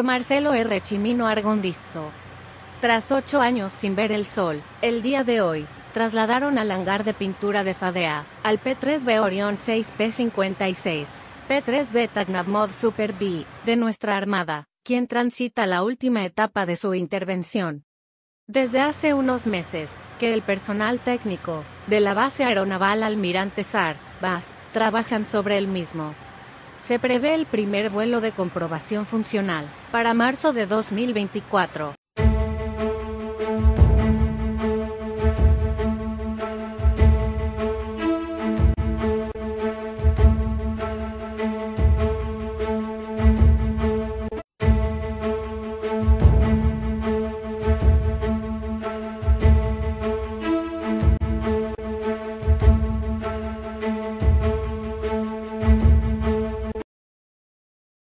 Marcelo R. Chimino Argondizo. Tras 8 años sin ver el sol, el día de hoy, trasladaron al hangar de pintura de Fadea, al P-3B Orion 6P56, P-3B Tagnavmod Super B, de nuestra Armada, quien transita la última etapa de su intervención. Desde hace unos meses, que el personal técnico, de la Base Aeronaval Almirante Sar, BAS, trabajan sobre el mismo. Se prevé el primer vuelo de comprobación funcional, para marzo de 2024.